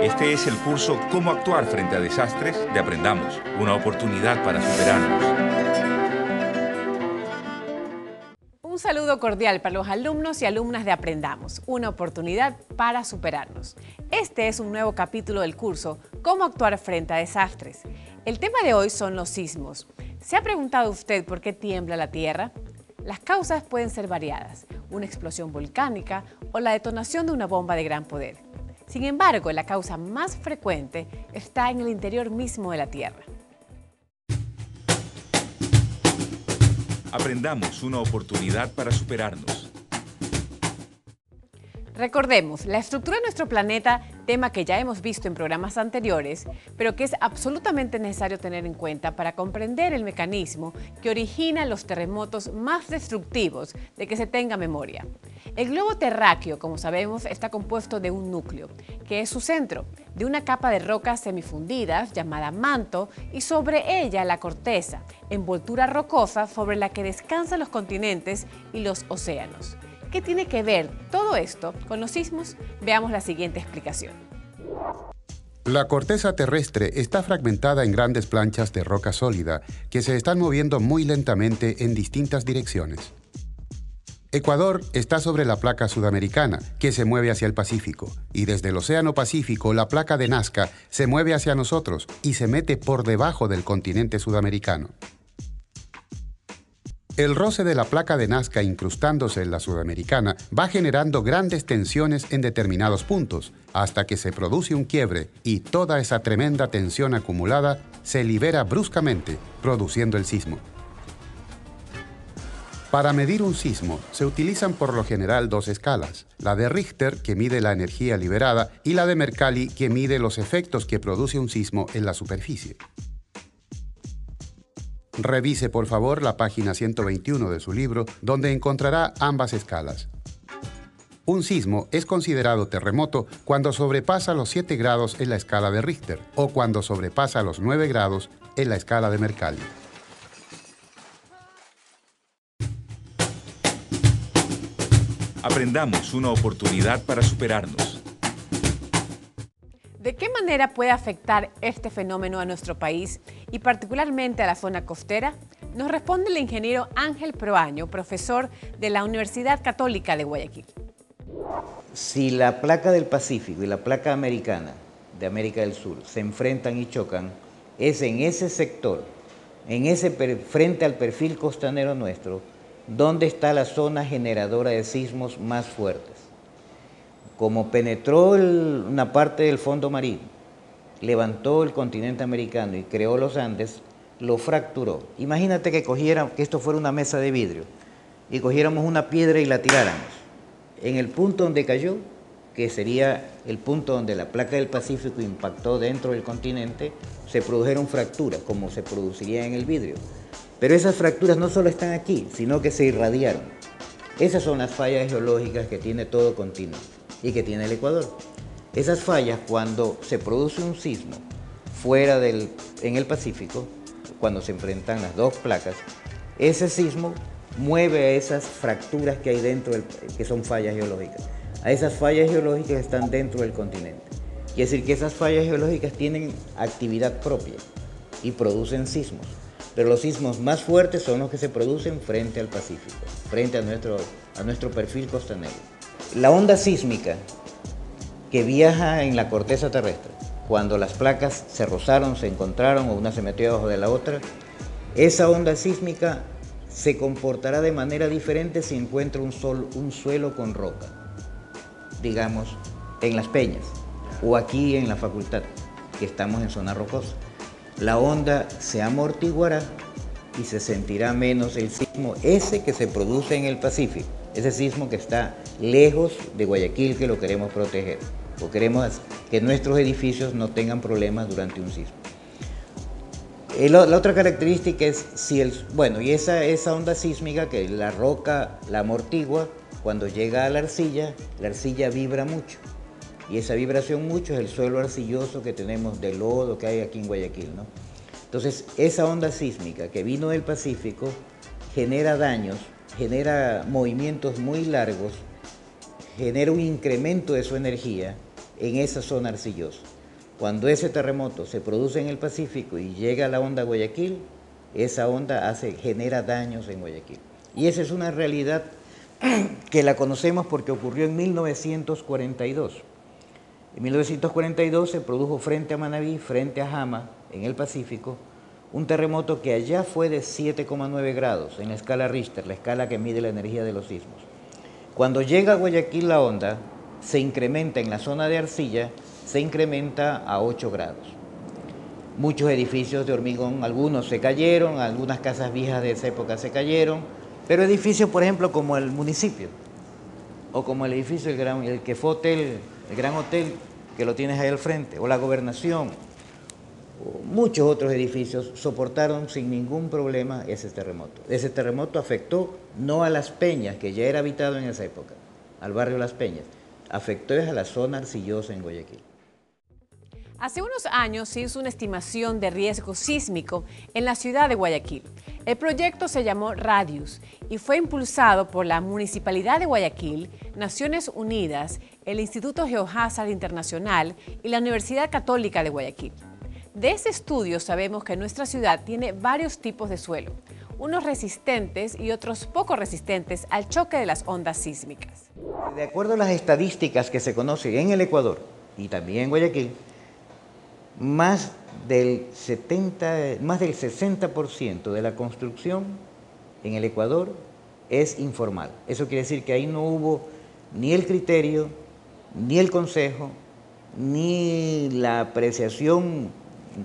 Este es el curso Cómo actuar frente a desastres de Aprendamos, una oportunidad para superarnos. Un saludo cordial para los alumnos y alumnas de Aprendamos, una oportunidad para superarnos. Este es un nuevo capítulo del curso Cómo actuar frente a desastres. El tema de hoy son los sismos. ¿Se ha preguntado usted por qué tiembla la Tierra? Las causas pueden ser variadas, una explosión volcánica o la detonación de una bomba de gran poder. Sin embargo, la causa más frecuente está en el interior mismo de la Tierra. Aprendamos, una oportunidad para superarnos. Recordemos, la estructura de nuestro planeta, tema que ya hemos visto en programas anteriores, pero que es absolutamente necesario tener en cuenta para comprender el mecanismo que origina los terremotos más destructivos de que se tenga memoria. El globo terráqueo, como sabemos, está compuesto de un núcleo, que es su centro, de una capa de rocas semifundidas llamada manto y sobre ella la corteza, envoltura rocosa sobre la que descansan los continentes y los océanos. ¿Qué tiene que ver todo esto con los sismos? Veamos la siguiente explicación. La corteza terrestre está fragmentada en grandes planchas de roca sólida que se están moviendo muy lentamente en distintas direcciones. Ecuador está sobre la placa sudamericana, que se mueve hacia el Pacífico, y desde el Océano Pacífico la placa de Nazca se mueve hacia nosotros y se mete por debajo del continente sudamericano. El roce de la placa de Nazca incrustándose en la sudamericana va generando grandes tensiones en determinados puntos, hasta que se produce un quiebre y toda esa tremenda tensión acumulada se libera bruscamente, produciendo el sismo. Para medir un sismo se utilizan por lo general dos escalas, la de Richter, que mide la energía liberada, y la de Mercalli, que mide los efectos que produce un sismo en la superficie. Revise por favor la página 121 de su libro, donde encontrará ambas escalas. Un sismo es considerado terremoto cuando sobrepasa los 7 grados en la escala de Richter o cuando sobrepasa los 9 grados en la escala de Mercalli. Aprendamos, una oportunidad para superarnos. ¿De qué manera puede afectar este fenómeno a nuestro país y particularmente a la zona costera? Nos responde el ingeniero Ángel Proaño, profesor de la Universidad Católica de Guayaquil. Si la placa del Pacífico y la placa americana de América del Sur se enfrentan y chocan, es en ese sector, frente al perfil costanero nuestro, donde está la zona generadora de sismos más fuertes. Como penetró una parte del fondo marino, levantó el continente americano y creó los Andes, lo fracturó. Imagínate que esto fuera una mesa de vidrio y cogiéramos una piedra y la tiráramos. En el punto donde cayó, que sería el punto donde la placa del Pacífico impactó dentro del continente, se produjeron fracturas, como se produciría en el vidrio. Pero esas fracturas no solo están aquí, sino que se irradiaron. Esas son las fallas geológicas que tiene todo continuo y que tiene el Ecuador. Esas fallas, cuando se produce un sismo en el Pacífico, cuando se enfrentan las dos placas, ese sismo mueve a esas fracturas que hay dentro, que son fallas geológicas. A esas fallas geológicas que están dentro del continente. Quiere decir que esas fallas geológicas tienen actividad propia y producen sismos. Pero los sismos más fuertes son los que se producen frente al Pacífico, frente a nuestro perfil costanero. La onda sísmica que viaja en la corteza terrestre, cuando las placas se rozaron, se encontraron o una se metió debajo de la otra, esa onda sísmica se comportará de manera diferente si encuentra un suelo con roca, digamos, en Las Peñas o aquí en la facultad, que estamos en zona rocosa. La onda se amortiguará y se sentirá menos el sismo ese que se produce en el Pacífico, ese sismo que está lejos de Guayaquil, que lo queremos proteger, o queremos que nuestros edificios no tengan problemas durante un sismo. La otra característica es esa onda sísmica que la roca la amortigua, cuando llega a la arcilla vibra mucho. Y esa vibración mucho es el suelo arcilloso que tenemos, de lodo que hay aquí en Guayaquil, ¿no? Entonces, esa onda sísmica que vino del Pacífico genera daños, genera movimientos muy largos, genera un incremento de su energía en esa zona arcillosa. Cuando ese terremoto se produce en el Pacífico y llega a la onda Guayaquil, esa onda genera daños en Guayaquil. Y esa es una realidad que la conocemos porque ocurrió en 1942. En 1942 se produjo frente a Manabí, frente a Jama, en el Pacífico, un terremoto que allá fue de 7,9 grados en la escala Richter, la escala que mide la energía de los sismos. Cuando llega a Guayaquil la onda, se incrementa en la zona de arcilla, se incrementa a 8 grados. Muchos edificios de hormigón, algunos se cayeron, algunas casas viejas de esa época se cayeron, pero edificios, por ejemplo, como el municipio, o como el edificio, el que fue hotel, el Gran Hotel, que lo tienes ahí al frente, o la Gobernación, o muchos otros edificios soportaron sin ningún problema ese terremoto. Ese terremoto afectó no a Las Peñas, que ya era habitado en esa época, al barrio Las Peñas, afectó a la zona arcillosa en Guayaquil. Hace unos años se hizo una estimación de riesgo sísmico en la ciudad de Guayaquil. El proyecto se llamó Radius y fue impulsado por la Municipalidad de Guayaquil, Naciones Unidas, el Instituto GeoHazard Internacional y la Universidad Católica de Guayaquil. De ese estudio sabemos que nuestra ciudad tiene varios tipos de suelo, unos resistentes y otros poco resistentes al choque de las ondas sísmicas. De acuerdo a las estadísticas que se conocen en el Ecuador y también en Guayaquil, más del 60% de la construcción en el Ecuador es informal. Eso quiere decir que ahí no hubo ni el criterio, ni el consejo, ni la apreciación,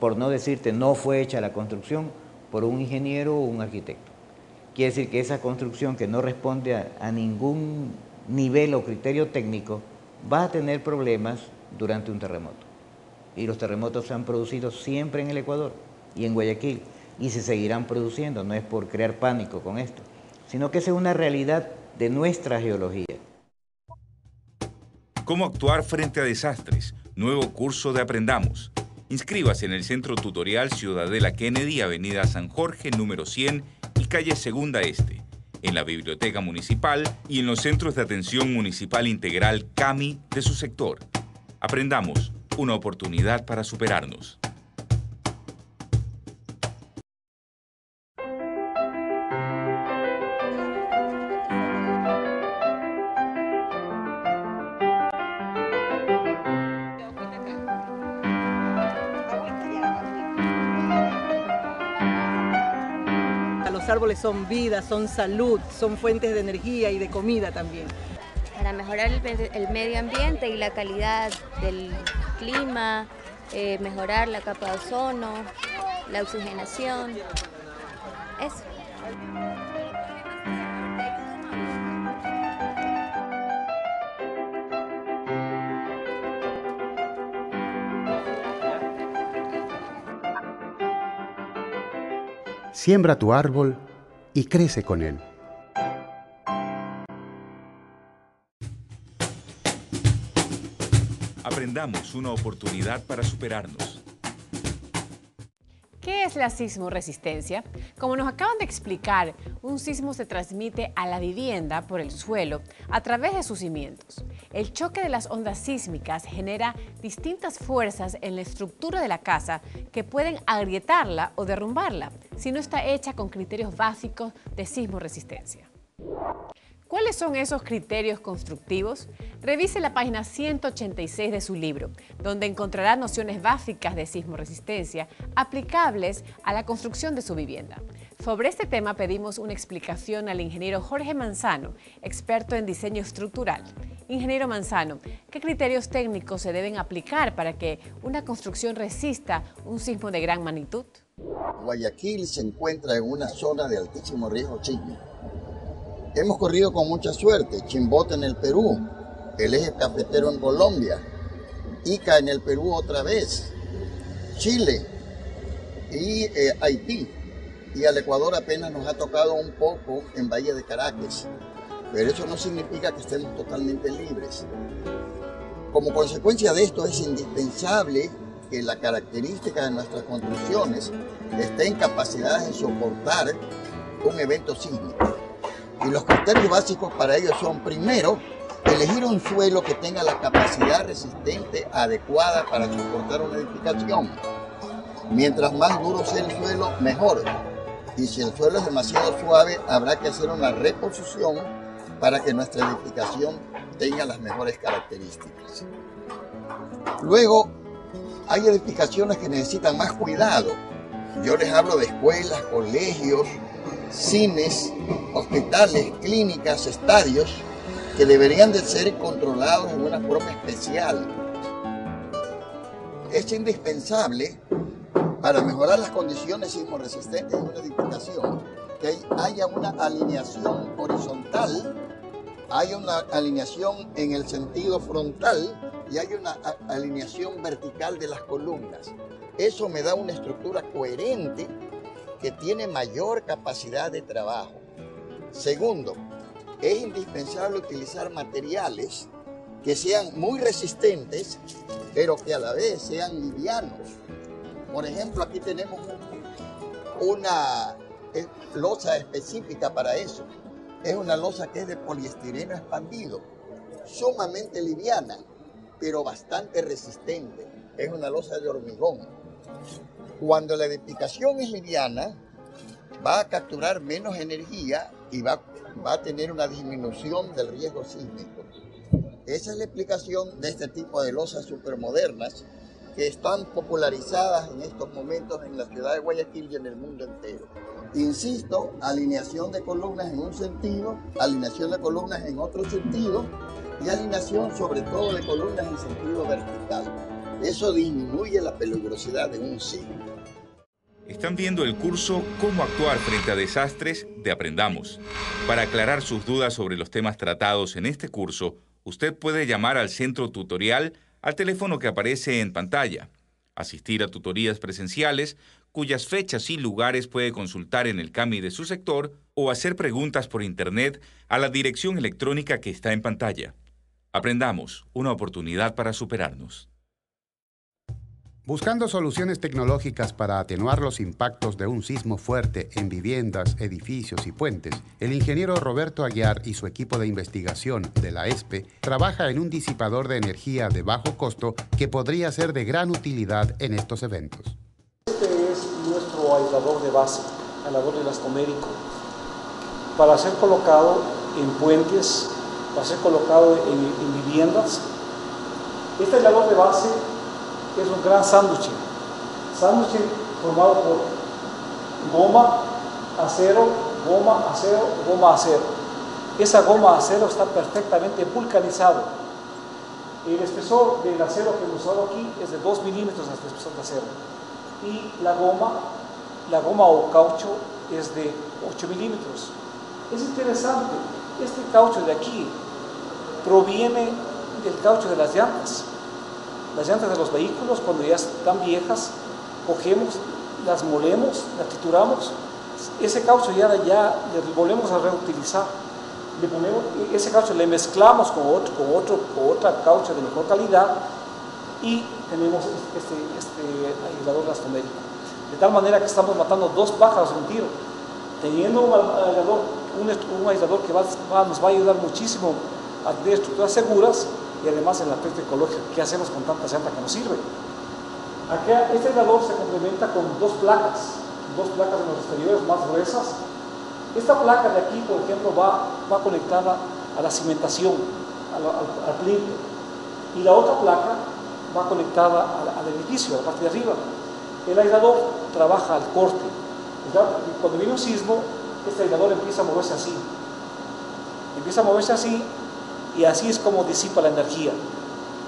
por no decirte no fue hecha la construcción por un ingeniero o un arquitecto. Quiere decir que esa construcción que no responde a ningún nivel o criterio técnico va a tener problemas durante un terremoto. Y los terremotos se han producido siempre en el Ecuador y en Guayaquil y se seguirán produciendo, no es por crear pánico con esto, sino que esa es una realidad de nuestra geología. ¿Cómo actuar frente a desastres? Nuevo curso de Aprendamos. Inscríbase en el Centro Tutorial Ciudadela Kennedy, Avenida San Jorge, número 100 y calle Segunda Este, en la Biblioteca Municipal y en los Centros de Atención Municipal Integral CAMI de su sector. Aprendamos, una oportunidad para superarnos. Los árboles son vida, son salud, son fuentes de energía y de comida también. Para mejorar el medio ambiente y la calidad del clima, mejorar la capa de ozono, la oxigenación, eso. Siembra tu árbol y crece con él. Aprendamos, una oportunidad para superarnos. ¿Qué es la sismoresistencia? Como nos acaban de explicar, un sismo se transmite a la vivienda por el suelo a través de sus cimientos. El choque de las ondas sísmicas genera distintas fuerzas en la estructura de la casa que pueden agrietarla o derrumbarla si no está hecha con criterios básicos de sismoresistencia. ¿Cuáles son esos criterios constructivos? Revise la página 186 de su libro, donde encontrará nociones básicas de sismoresistencia aplicables a la construcción de su vivienda. Sobre este tema pedimos una explicación al ingeniero Jorge Manzano, experto en diseño estructural. Ingeniero Manzano, ¿qué criterios técnicos se deben aplicar para que una construcción resista un sismo de gran magnitud? Guayaquil se encuentra en una zona de altísimo riesgo sísmico. Hemos corrido con mucha suerte, Chimbote en el Perú, el eje cafetero en Colombia, Ica en el Perú otra vez, Chile y Haití. Y al Ecuador apenas nos ha tocado un poco en Valle de Caracas, pero eso no significa que estemos totalmente libres. Como consecuencia de esto es indispensable que la característica de nuestras construcciones esté en capacidad de soportar un evento sísmico. Y los criterios básicos para ello son, primero, elegir un suelo que tenga la capacidad resistente adecuada para soportar una edificación. Mientras más duro sea el suelo, mejor. Y si el suelo es demasiado suave, habrá que hacer una reposición para que nuestra edificación tenga las mejores características. Luego, hay edificaciones que necesitan más cuidado. Yo les hablo de escuelas, colegios, cines, hospitales, clínicas, estadios, que deberían de ser controlados en una forma especial. Es indispensable, para mejorar las condiciones sismoresistentes de una edificación, que haya una alineación horizontal, hay una alineación en el sentido frontal y hay una alineación vertical de las columnas. Eso me da una estructura coherente que tiene mayor capacidad de trabajo. Segundo, es indispensable utilizar materiales que sean muy resistentes, pero que a la vez sean livianos. Por ejemplo, aquí tenemos una losa específica para eso. Es una losa que es de poliestireno expandido, sumamente liviana, pero bastante resistente. Es una losa de hormigón. Cuando la edificación es liviana, va a capturar menos energía y va a tener una disminución del riesgo sísmico. Esa es la explicación de este tipo de losas supermodernas que están popularizadas en estos momentos en la ciudad de Guayaquil y en el mundo entero. Insisto, alineación de columnas en un sentido, alineación de columnas en otro sentido y alineación sobre todo de columnas en sentido vertical. Eso disminuye la peligrosidad de un sismo. Están viendo el curso Cómo actuar frente a desastres de Aprendamos. Para aclarar sus dudas sobre los temas tratados en este curso, usted puede llamar al centro tutorial al teléfono que aparece en pantalla, asistir a tutorías presenciales, cuyas fechas y lugares puede consultar en el CAMI de su sector, o hacer preguntas por Internet a la dirección electrónica que está en pantalla. Aprendamos, una oportunidad para superarnos. Buscando soluciones tecnológicas para atenuar los impactos de un sismo fuerte en viviendas, edificios y puentes, el ingeniero Roberto Aguiar y su equipo de investigación de la ESPE trabaja en un disipador de energía de bajo costo que podría ser de gran utilidad en estos eventos. Este es nuestro aislador de base, aislador elastomérico, para ser colocado en puentes, para ser colocado en viviendas. Este aislador de base es un gran sándwich formado por goma, acero, goma, acero, goma, acero. Esa goma acero está perfectamente vulcanizado. El espesor del acero que hemos usado aquí es de 2 milímetros de espesor de acero. Y la goma o caucho es de 8 milímetros. Es interesante, este caucho de aquí proviene del caucho de las llantas. Las llantas de los vehículos, cuando ya están viejas, cogemos, las molemos, las trituramos, ese caucho ya le volvemos a reutilizar. Ese caucho le mezclamos con otra caucho de mejor calidad y tenemos este aislador elastomérico. De tal manera que estamos matando 2 pájaros de un tiro. Teniendo un aislador que nos va a ayudar muchísimo a tener estructuras seguras, y además en el aspecto ecológico, ¿qué hacemos con tanta llanta que nos sirve? Acá este aislador se complementa con 2 placas en los exteriores más gruesas. Esta placa de aquí, por ejemplo, va conectada a la cimentación, al plinto, y la otra placa va conectada al edificio, a la parte de arriba. El aislador trabaja al corte. Cuando viene un sismo, este aislador empieza a moverse así, y así es como disipa la energía.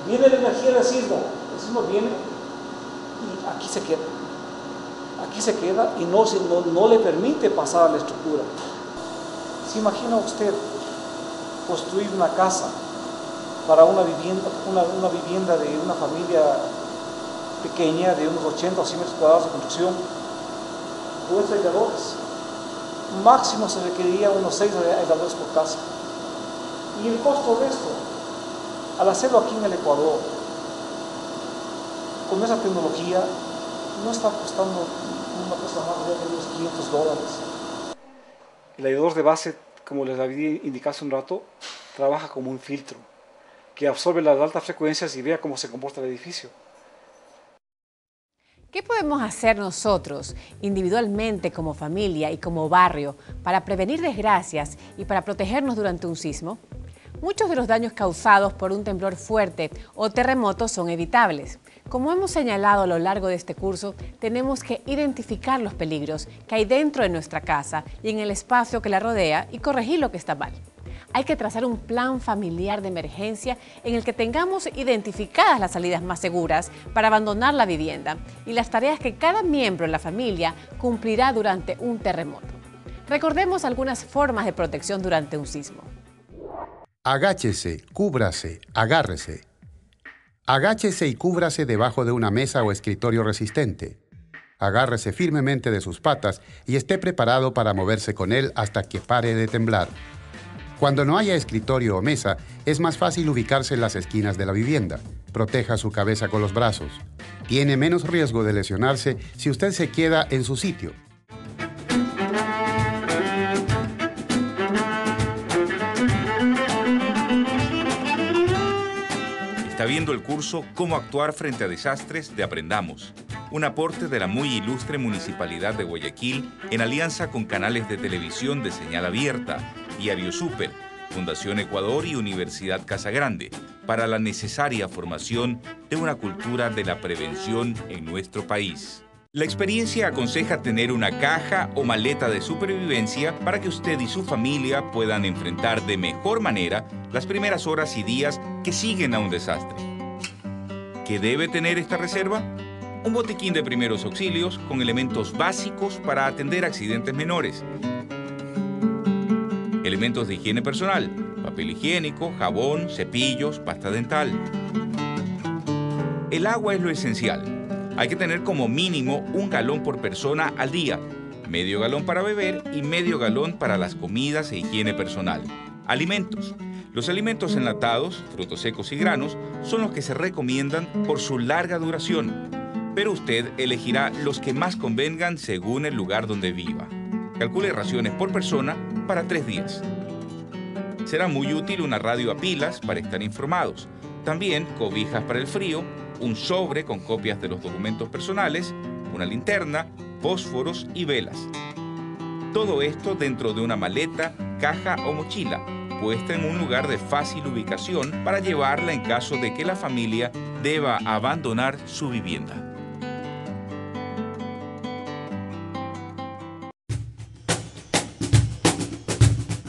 Viene la energía del sismo, el sismo viene y aquí se queda y no le permite pasar a la estructura. ¿Se imagina usted construir una casa para una vivienda de una familia pequeña de unos 80 o 100 metros cuadrados de construcción? 2 aisladores. Máximo se requeriría unos 6 aisladores por casa. Y el costo de esto, Al hacerlo aquí en el Ecuador, con esa tecnología, no está costando una cosa más allá de unos $500. El aislador de base, como les había indicado hace un rato, trabaja como un filtro que absorbe las altas frecuencias y vea cómo se comporta el edificio. ¿Qué podemos hacer nosotros, individualmente, como familia y como barrio, para prevenir desgracias y para protegernos durante un sismo? Muchos de los daños causados por un temblor fuerte o terremotos son evitables. Como hemos señalado a lo largo de este curso, tenemos que identificar los peligros que hay dentro de nuestra casa y en el espacio que la rodea y corregir lo que está mal. Hay que trazar un plan familiar de emergencia en el que tengamos identificadas las salidas más seguras para abandonar la vivienda y las tareas que cada miembro de la familia cumplirá durante un terremoto. Recordemos algunas formas de protección durante un sismo. Agáchese, cúbrase, agárrese. Agáchese y cúbrase debajo de una mesa o escritorio resistente. Agárrese firmemente de sus patas y esté preparado para moverse con él hasta que pare de temblar. Cuando no haya escritorio o mesa, es más fácil ubicarse en las esquinas de la vivienda. Proteja su cabeza con los brazos. Tiene menos riesgo de lesionarse si usted se queda en su sitio. Está viendo el curso Cómo actuar frente a desastres de Aprendamos, un aporte de la muy ilustre Municipalidad de Guayaquil en alianza con canales de televisión de señal abierta, Diario Súper, Fundación Ecuador y Universidad Casa Grande, para la necesaria formación de una cultura de la prevención en nuestro país. La experiencia aconseja tener una caja o maleta de supervivencia para que usted y su familia puedan enfrentar de mejor manera las primeras horas y días que siguen a un desastre. ¿Qué debe tener esta reserva? Un botiquín de primeros auxilios con elementos básicos para atender accidentes menores. Elementos de higiene personal, papel higiénico, jabón, cepillos, pasta dental. El agua es lo esencial. Hay que tener como mínimo 1 galón por persona al día, medio galón para beber y medio galón para las comidas e higiene personal. Alimentos. Los alimentos enlatados, frutos secos y granos, son los que se recomiendan por su larga duración, pero usted elegirá los que más convengan según el lugar donde viva. Calcule raciones por persona para 3 días. Será muy útil una radio a pilas para estar informados. También cobijas para el frío, un sobre con copias de los documentos personales, una linterna, fósforos y velas. Todo esto dentro de una maleta, caja o mochila, puesta en un lugar de fácil ubicación para llevarla en caso de que la familia deba abandonar su vivienda.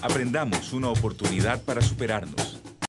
Aprendamos, una oportunidad para superarnos.